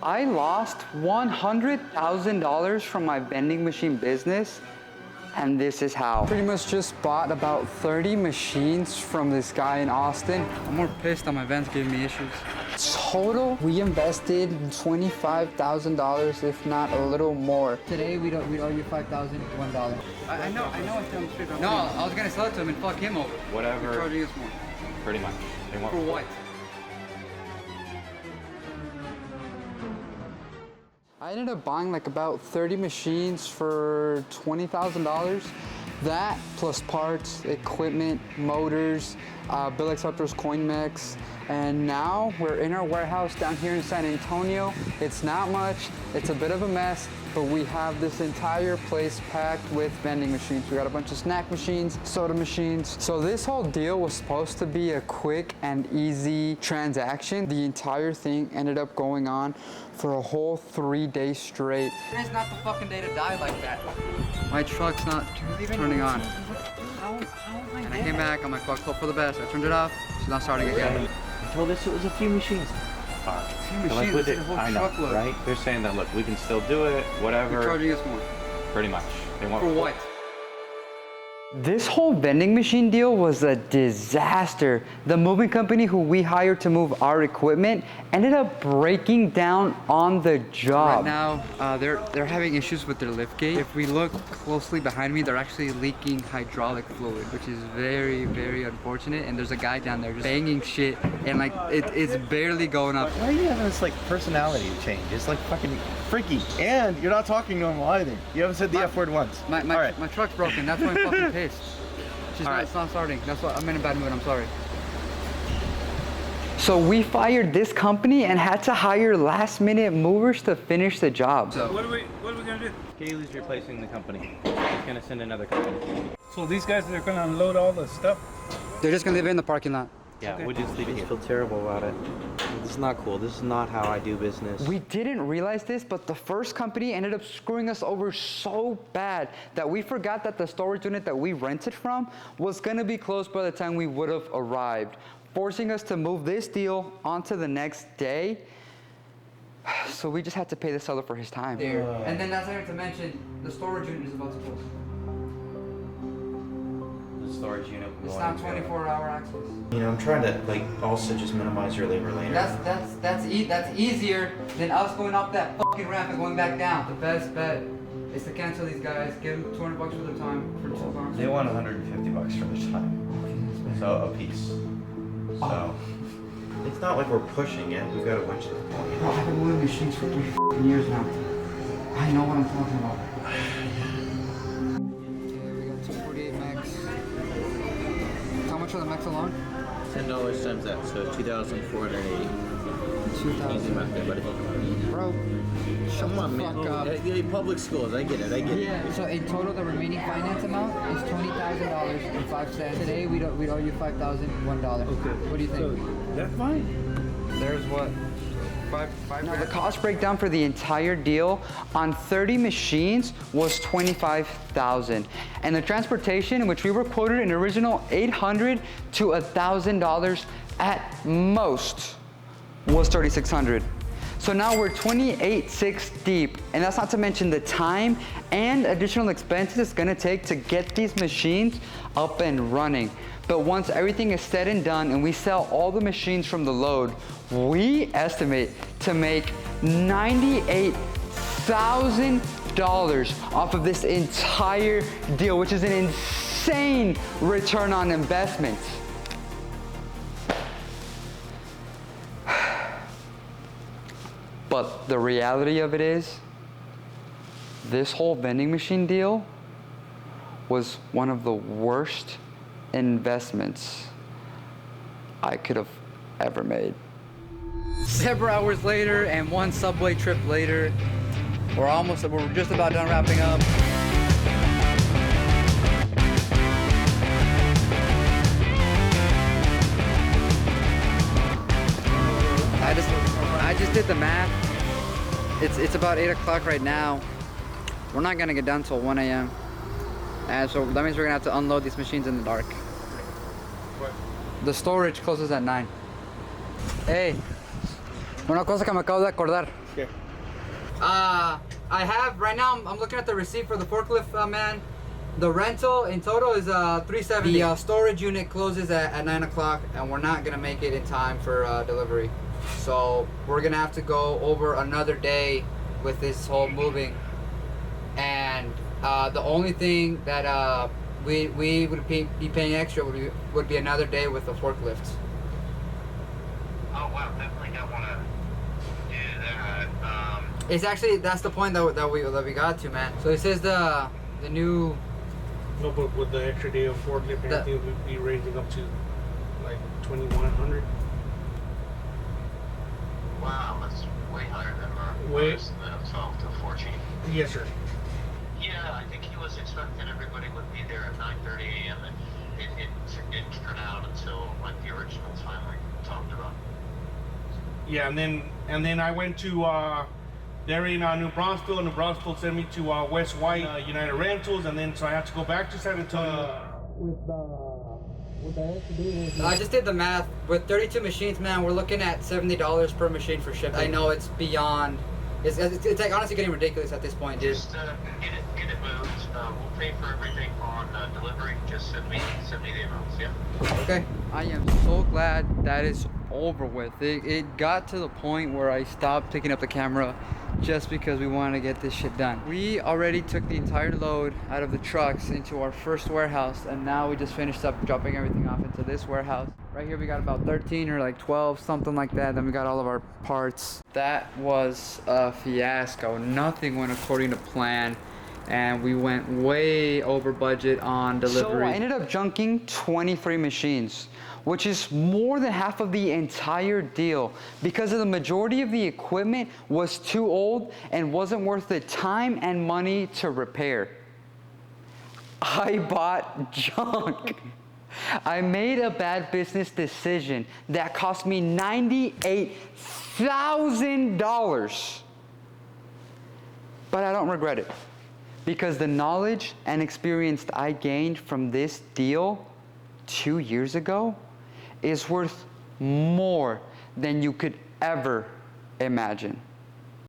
I lost $100,000 from my vending machine business, and this is how. Pretty much just bought about 30 machines from this guy in Austin. I'm more pissed on my vents giving me issues. Total, we invested $25,000, if not a little more. Today, we owe you $5,001. I know it's down the street. No, I was gonna sell it to him and fuck him over. Whatever. You're charging us more. Pretty much. They want For what? I ended up buying like about 30 machines for $20,000. That plus parts, equipment, motors, bill acceptors, coin mix. And now we're in our warehouse down here in San Antonio. It's not much, it's a bit of a mess, but we have this entire place packed with vending machines. We got a bunch of snack machines, soda machines. So this whole deal was supposed to be a quick and easy transaction. The entire thing ended up going on for a whole 3 days straight. Today's not the fucking day to die like that. My truck's not turning on. And I came back, I'm like, fuck, hope for the best. I turned it off, it's not starting again. I told us it was a few machines. A few machines, like, it, I know, truckload. Right? They're saying that, look, we can still do it, whatever. You're charging us more. Pretty much. They want for what? This whole vending machine deal was a disaster. The moving company who we hired to move our equipment ended up breaking down on the job. Right now, they're having issues with their lift gate. If we look closely behind me, they're actually leaking hydraulic fluid, which is very, very unfortunate. And there's a guy down there just banging shit, and like it's barely going up. Why are you having this like personality change? It's like fucking freaky, and you're not talking normal either. You haven't said the F word once. My truck's broken. That's why I'm fucking pissed. It's not starting. That's why I'm in a bad mood. I'm sorry. So we fired this company and had to hire last-minute movers to finish the job. So what are we gonna do? Kaylee's replacing the company. He's gonna send another company. So these guys are gonna unload all the stuff? They're just gonna leave it in the parking lot. Yeah, okay. We'll just leave it here. I feel terrible about it. This is not cool. This is not how I do business. We didn't realize this, but the first company ended up screwing us over so bad that we forgot that the storage unit that we rented from was gonna be closed by the time we would have arrived, forcing us to move this deal onto the next day. So we just had to pay the seller for his time. And then that's not even to mention, the storage unit is about to close. The storage unit. It's not 24-hour access. You know, I'm trying to like also just minimize your labor later. That's easier than us going up that fucking ramp and going back down. The best bet is to cancel these guys, give them $200 for their time for 2 cars. They want $150 for their time. So a piece. So it's not like we're pushing it. We've got a bunch of Bro, I've been moving machines for 3 years now. I know what I'm talking about. Okay, we got 248 max. How much are the max alone? $10 times that, so 2,480. 2,000. Easy math there, buddy. Bro, shut the fuck up. Yeah, public schools, I get it. Yeah. So in total, the remaining finance amount is $20,000.05. Today, we owe you $5,001. Okay. What do you think? So, that's fine. There's what? Five. Now the cost breakdown for the entire deal on 30 machines was $25,000, and the transportation, which we were quoted an original $800 to $1,000 at most, was $3,600. So now we're $28,600 deep, and that's not to mention the time and additional expenses it's gonna take to get these machines up and running. But once everything is said and done and we sell all the machines from the load, we estimate to make $98,000 off of this entire deal, which is an insane return on investment. But the reality of it is, this whole vending machine deal was one of the worst investments I could have ever made. Several hours later and one subway trip later, we're just about done wrapping up. I just did the math. It's about 8 o'clock right now. We're not gonna get done till 1 a.m. And so that means we're gonna have to unload these machines in the dark. What? The storage closes at 9. Hey, una cosa que me acabo de acordar. Okay. I have right now. I'm looking at the receipt for the forklift, man. The rental in total is $370. The storage unit closes at 9 o'clock, and we're not gonna make it in time for delivery. So we're gonna have to go over another day with this whole moving. And the only thing that we would be paying extra would be another day with the forklift. Oh wow, definitely don't want to do that. It's actually that's the point that we got to, man. So it says the new. No, but with the extra day of forklift and The- everything, we'd be raising up to like 2,100. Wow, that's way higher than Way- ours, 12 to 14. Yes, sir. Yeah, I think he was expecting everybody would be there at 9:30 a.m. and it didn't turn out until like the original time we talked about. Yeah, and then I went to there in New Braunfels. New Braunfels sent me to West White United Rentals, and then so I have to go back to San Antonio with the extra day. I just did the math. With 32 machines, man, we're looking at $70 per machine for shipping. I know it's beyond. It's like honestly getting ridiculous at this point, dude. Just get it moved. We'll pay for everything on delivery. Just send me the amounts. Yeah. Okay. I am so glad that is over with. It got to the point where I stopped picking up the camera just because we wanted to get this shit done. We already took the entire load out of the trucks into our first warehouse, and now we just finished up dropping everything off into this warehouse. Right here we got about 13 or like 12, something like that. Then we got all of our parts. That was a fiasco. Nothing went according to plan, and we went way over budget on delivery. So I ended up junking 23 machines, which is more than half of the entire deal because of the majority of the equipment was too old and wasn't worth the time and money to repair. I bought junk. I made a bad business decision that cost me $98,000. But I don't regret it because the knowledge and experience I gained from this deal 2 years ago is worth more than you could ever imagine.